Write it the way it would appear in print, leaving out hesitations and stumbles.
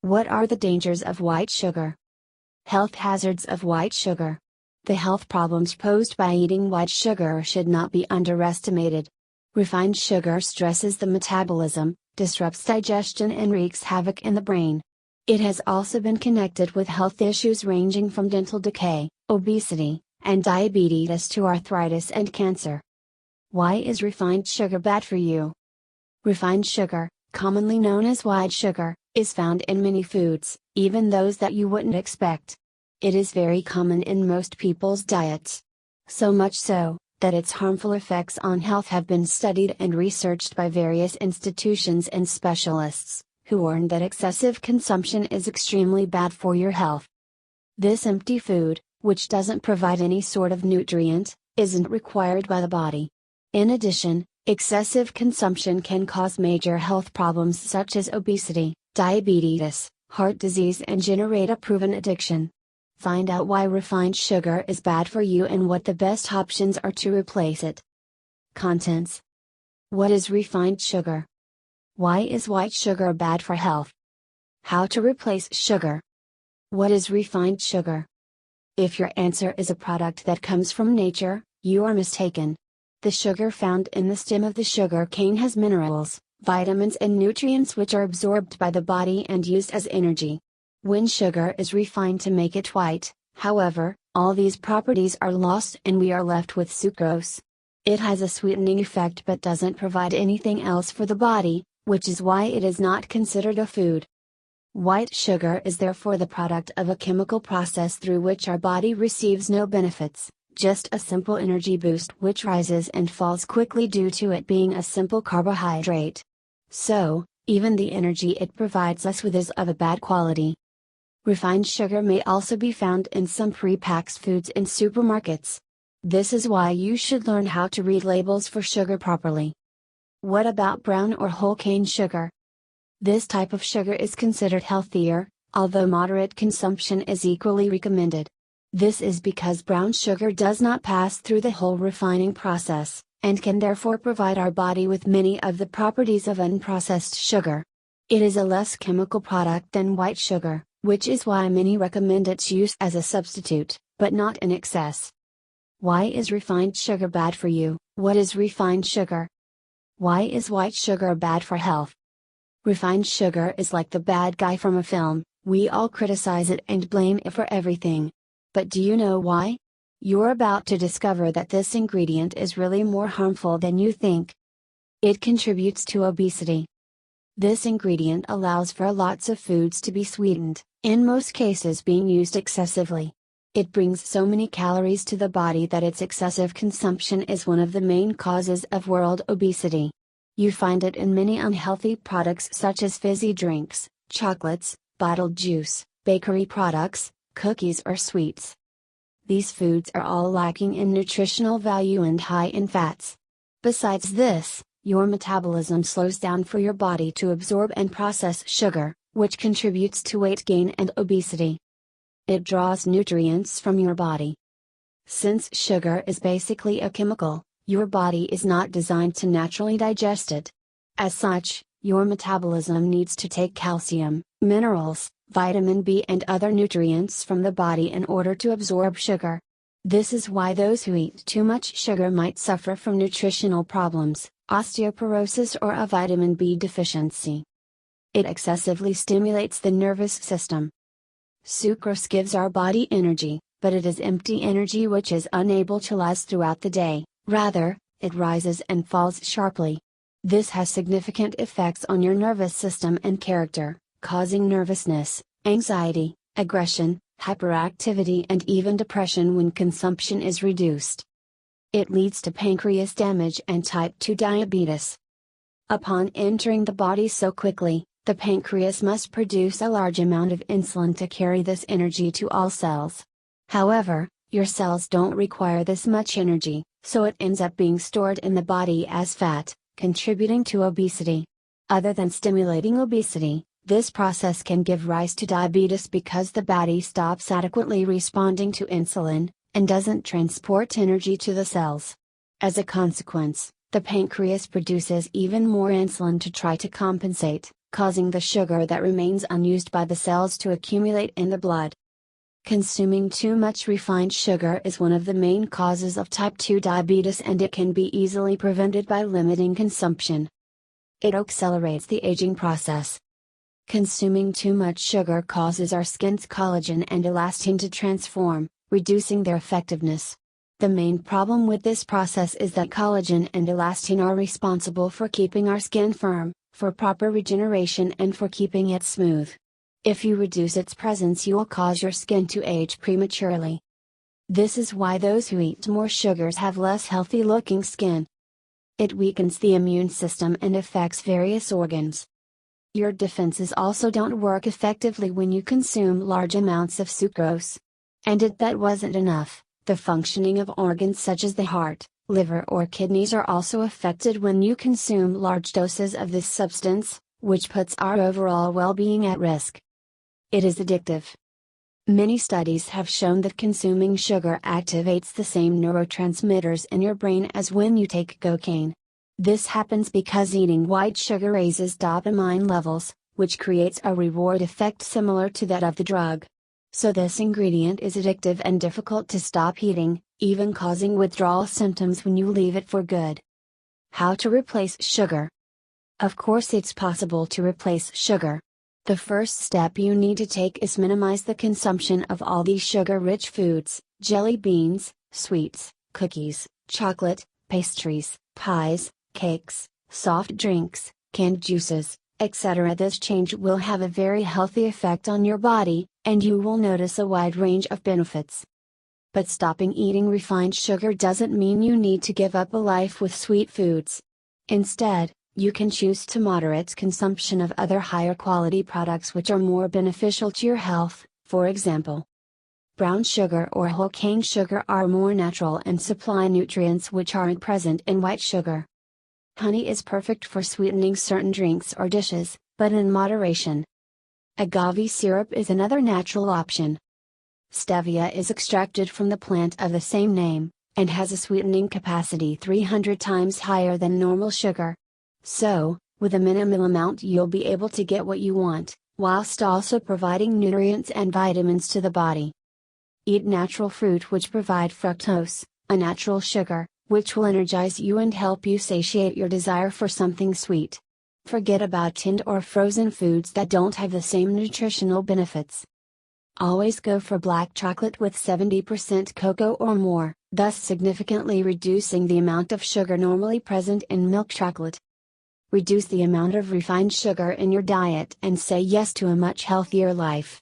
What are the dangers of white sugar? Health hazards of white sugar. The health problems posed by eating white sugar should not be underestimated. Refined sugar stresses the metabolism, disrupts digestion, and wreaks havoc in the brain. It has also been connected with health issues ranging from dental decay, obesity, and diabetes to arthritis and cancer. Why is refined sugar bad for you? Refined sugar, commonly known as white sugar, is found in many foods, even those that you wouldn't expect. It is very common in most people's diets. So much so, that its harmful effects on health have been studied and researched by various institutions and specialists, who warn that excessive consumption is extremely bad for your health. This empty food, which doesn't provide any sort of nutrient, isn't required by the body. In addition, excessive consumption can cause major health problems such as obesity, diabetes, heart disease, and generate a proven addiction. Find out why refined sugar is bad for you and what the best options are to replace it. Contents. What is refined sugar? Why is white sugar bad for health? How to replace sugar? What is refined sugar? If your answer is a product that comes from nature, you are mistaken. The sugar found in the stem of the sugar cane has minerals, vitamins, and nutrients which are absorbed by the body and used as energy. When sugar is refined to make it white, however, all these properties are lost and we are left with sucrose. It has a sweetening effect but doesn't provide anything else for the body, which is why it is not considered a food. White sugar is therefore the product of a chemical process through which our body receives no benefits, just a simple energy boost which rises and falls quickly due to it being a simple carbohydrate. So, even the energy it provides us with is of a bad quality. Refined sugar may also be found in some pre-packed foods in supermarkets. This is why you should learn how to read labels for sugar properly. What about brown or whole cane sugar? This type of sugar is considered healthier, although moderate consumption is equally recommended. This is because brown sugar does not pass through the whole refining process, and can therefore provide our body with many of the properties of unprocessed sugar. It is a less chemical product than white sugar, which is why many recommend its use as a substitute, but not in excess. Why is refined sugar bad for you? What is refined sugar? Why is white sugar bad for health? Refined sugar is like the bad guy from a film, we all criticize it and blame it for everything. But do you know why? You're about to discover that this ingredient is really more harmful than you think. It contributes to obesity. This ingredient allows for lots of foods to be sweetened, in most cases being used excessively. It brings so many calories to the body that its excessive consumption is one of the main causes of world obesity. You find it in many unhealthy products such as fizzy drinks, chocolates, bottled juice, bakery products, cookies or sweets. These foods are all lacking in nutritional value and high in fats. Besides this, your metabolism slows down for your body to absorb and process sugar, which contributes to weight gain and obesity. It draws nutrients from your body. Since sugar is basically a chemical, your body is not designed to naturally digest it. As such, your metabolism needs to take calcium, minerals, vitamin B and other nutrients from the body in order to absorb sugar. This is why those who eat too much sugar might suffer from nutritional problems, osteoporosis or a vitamin B deficiency. It excessively stimulates the nervous system. Sucrose gives our body energy, but it is empty energy which is unable to last throughout the day, rather, it rises and falls sharply. This has significant effects on your nervous system and character, causing nervousness, anxiety, aggression, hyperactivity and even depression when consumption is reduced. It leads to pancreas damage and type 2 diabetes. Upon entering the body so quickly, the pancreas must produce a large amount of insulin to carry this energy to all cells. However, your cells don't require this much energy, so it ends up being stored in the body as fat, contributing to obesity. Other than stimulating obesity, this process can give rise to diabetes because the body stops adequately responding to insulin, and doesn't transport energy to the cells. As a consequence, the pancreas produces even more insulin to try to compensate, causing the sugar that remains unused by the cells to accumulate in the blood. Consuming too much refined sugar is one of the main causes of type 2 diabetes, and it can be easily prevented by limiting consumption. It accelerates the aging process. Consuming too much sugar causes our skin's collagen and elastin to transform, reducing their effectiveness. The main problem with this process is that collagen and elastin are responsible for keeping our skin firm, for proper regeneration, and for keeping it smooth. If you reduce its presence, you will cause your skin to age prematurely. This is why those who eat more sugars have less healthy looking skin. It weakens the immune system and affects various organs. Your defenses also don't work effectively when you consume large amounts of sucrose. And if that wasn't enough, the functioning of organs such as the heart, liver, or kidneys are also affected when you consume large doses of this substance, which puts our overall well-being at risk. It is addictive. Many studies have shown that consuming sugar activates the same neurotransmitters in your brain as when you take cocaine. This happens because eating white sugar raises dopamine levels, which creates a reward effect similar to that of the drug. So this ingredient is addictive and difficult to stop eating, even causing withdrawal symptoms when you leave it for good. How to replace sugar? Of course, it's possible to replace sugar. The first step you need to take is minimize the consumption of all these sugar-rich foods: jelly beans, sweets, cookies, chocolate, pastries, pies, cakes, soft drinks, canned juices, etc. This change will have a very healthy effect on your body, and you will notice a wide range of benefits. But stopping eating refined sugar doesn't mean you need to give up a life with sweet foods. Instead, you can choose to moderate consumption of other higher quality products which are more beneficial to your health. For example, brown sugar or whole cane sugar are more natural and supply nutrients which aren't present in white sugar. Honey is perfect for sweetening certain drinks or dishes, but in moderation. Agave syrup is another natural option. Stevia is extracted from the plant of the same name, and has a sweetening capacity 300 times higher than normal sugar. So, with a minimal amount you'll be able to get what you want, whilst also providing nutrients and vitamins to the body. Eat natural fruit which provide fructose, a natural sugar, which will energize you and help you satiate your desire for something sweet. Forget about tinned or frozen foods that don't have the same nutritional benefits. Always go for black chocolate with 70% cocoa or more, thus significantly reducing the amount of sugar normally present in milk chocolate. Reduce the amount of refined sugar in your diet and say yes to a much healthier life.